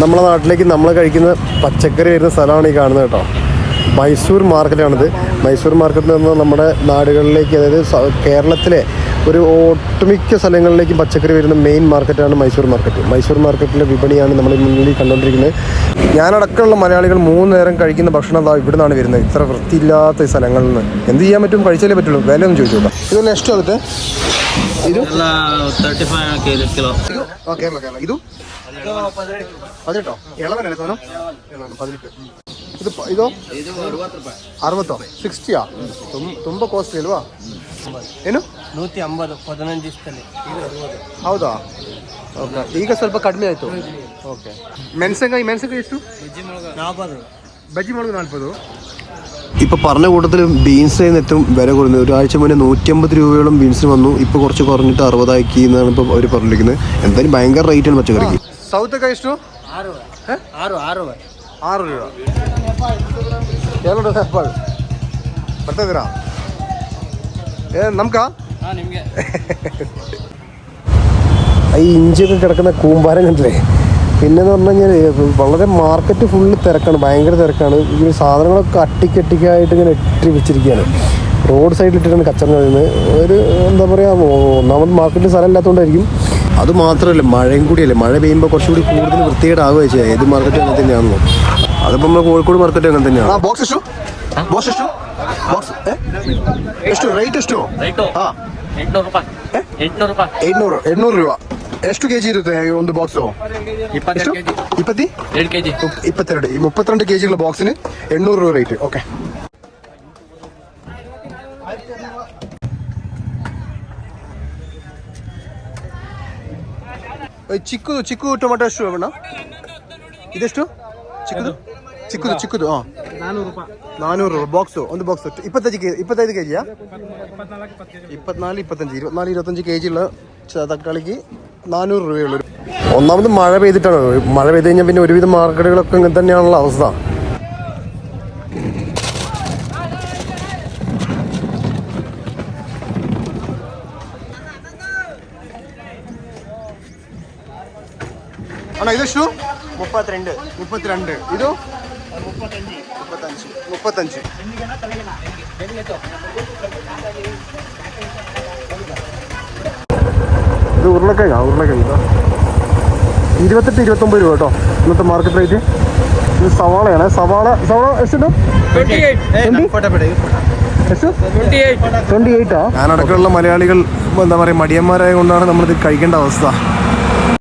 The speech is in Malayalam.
നമ്മുടെ നാട്ടിലേക്ക് നമ്മൾ കഴിക്കുന്ന പച്ചക്കറി വരുന്ന സ്ഥലമാണ് ഈ കാണുന്നത് കേട്ടോ. മൈസൂർ മാർക്കറ്റാണിത്. മൈസൂർ മാർക്കറ്റിൽ നിന്ന് നമ്മുടെ നാടുകളിലേക്ക്, അതായത് കേരളത്തിലെ ഒരു ഒട്ടുമിക്ക സ്ഥലങ്ങളിലേക്കും പച്ചക്കറി വരുന്ന മെയിൻ മാർക്കറ്റാണ് മൈസൂർ മാർക്കറ്റ്. മൈസൂർ മാർക്കറ്റിലെ വിപണിയാണ് നമ്മൾ മുന്നിൽ കണ്ടുകൊണ്ടിരിക്കുന്നത്. ഞാനടക്കമുള്ള മലയാളികൾ 3 നേരം കഴിക്കുന്ന ഭക്ഷണം അതാ ഇവിടെ നിന്നാണ് വരുന്നത്. ഇത്ര വൃത്തിയില്ലാത്ത സ്ഥലങ്ങളിൽ നിന്ന് എന്ത് ചെയ്യാൻ പറ്റും? കഴിച്ചാലേ പറ്റുള്ളൂ. വില ഒന്ന് ചോദിച്ചു നോക്കാം. ഇതെല്ലാം ഇഷ്ടം ആಗುತ್ತೆ ಇದು 35 ಕಿಲೋ ಓಕೆ ಇದು 18 ಎಳವನಲ್ಲ ತಾನು 18 ಇದು ಇದು 60 60 ತುಂಬ ಕಾಸ್ಟ್ಲಿ ಅಲ್ವಾ? ಏನು 150 15 ಇಷ್ಟಲ್ಲಿ ಇದು 60. ಹೌದಾ? ಓಕೆ, ಈಗ ಸ್ವಲ್ಪ ಕಡಿಮೆ ಆಯಿತು. ಓಕೆ, ಮೆಣಸಿನಕಾಯಿ ಎಷ್ಟು? ബജ്ജി മുളക് 40. ഇപ്പോൾ പറഞ്ഞ കൂട്ടത്തിൽ ബീൻസിന് ഏറ്റവും വില കുറഞ്ഞത്. ഒരാഴ്ച മുന്നേ 150 രൂപയോളം ബീൻസിന് വന്നു. ഇപ്പോൾ കുറച്ച് കുറഞ്ഞിട്ട് 60 ആക്കി എന്നാണ് ഇപ്പോൾ അവർ പറഞ്ഞിരിക്കുന്നത്. എന്തായാലും ഭയങ്കര റേറ്റാണ് പച്ചക്കറിക്ക്. സൗത്തൊക്കെ ಎಷ್ಟು? 6 രൂപ. ಹೇಳೋದು ಆ್ಯಪಲ್ ಬರ್ತಾ ಇದ್ದೀರಾ? ನಮ್ಕ ഈ ഇഞ്ചിയൊക്കെ കിടക്കുന്ന കൂമ്പാരം കണ്ടില്ലേ? പിന്നെന്ന് പറഞ്ഞു കഴിഞ്ഞാൽ വളരെ മാർക്കറ്റ് ഫുള്ള് തിരക്കാണ്, ഭയങ്കര തിരക്കാണ്. ഈ സാധനങ്ങളൊക്കെ അട്ടിക്കട്ടിക്കായിട്ട് ഇങ്ങനെ ഇട്ട് വെച്ചിരിക്കുകയാണ്. റോഡ് സൈഡിൽ ഇട്ടിട്ടാണ് കച്ചവടം കഴിയുന്നത്. ഒരു എന്താ പറയുക, ഒന്നാമത് മാർക്കറ്റിൽ സ്ഥലം ഇല്ലാത്തതുകൊണ്ടായിരിക്കും. അത് മാത്രമല്ല, മഴയും കൂടിയല്ലേ. മഴ പെയ്യുമ്പോൾ കുറച്ചുകൂടി കൂടുതൽ വൃത്തികേടാവുകയാണ് ചെയ്യുക. ഏത് മാർക്കറ്റും അങ്ങനെ തന്നെയാണല്ലോ. അതിപ്പോൾ നമ്മൾ കോഴിക്കോട് മാർക്കറ്റ് അങ്ങനെ തന്നെയാണ്. ಎಷ್ಟು ರೈಟ್ ಎಷ್ಟು? 800 രൂപ. ಎಷ್ಟು ಕೆಜಿ ಇರುತ್ತೆ ಒಂದು ಬಾಕ್ಸು? 22 ಈ 32 ಕೆಜಿಗಳ ಬಾಕ್ಸಿന് 800 രൂപ റേറ്റ്. ഓക്കെ, ಚಿಕ್ಕು ಟೊಮೆಟೊ ಎಷ್ಟು ಅಣ್ಣ? ಇದೆಷ್ಟು? ಚಿಕ್ಕದು 400 രൂപ ಬಾಕ್ಸು. ಒಂದು ಬಾಕ್ಸ್ 25 കെ ജിയാ? 24, 25, 25 കെ ജി ഉള്ള തക്കാളിക്ക് 400 രൂപയുള്ളൂ. ഒന്നാമത് മഴ പെയ്തിട്ടാണ്. മഴ പെയ്ത് കഴിഞ്ഞാൽ പിന്നെ ഒരുവിധം മാർക്കറ്റുകളൊക്കെ ഇങ്ങനെ തന്നെയാണുള്ള അവസ്ഥ. അണ്ണാ ഇതെಷ್ಟು? 32. ಇದು 35. ഇത് ഉരുളക്കിഴങ്ങ് 28-29 രൂപ കേട്ടോ ഇന്നത്തെ മാർക്കറ്റ് റേറ്റ്. ഇത് സവാളയാണ്. സവാള എಷ್ಟು? 28. ഞാനടക്കമുള്ള മലയാളികൾ എന്താ പറയുക, മടിയന്മാരായ കൊണ്ടാണ് നമ്മളിത് കഴിക്കേണ്ട അവസ്ഥ.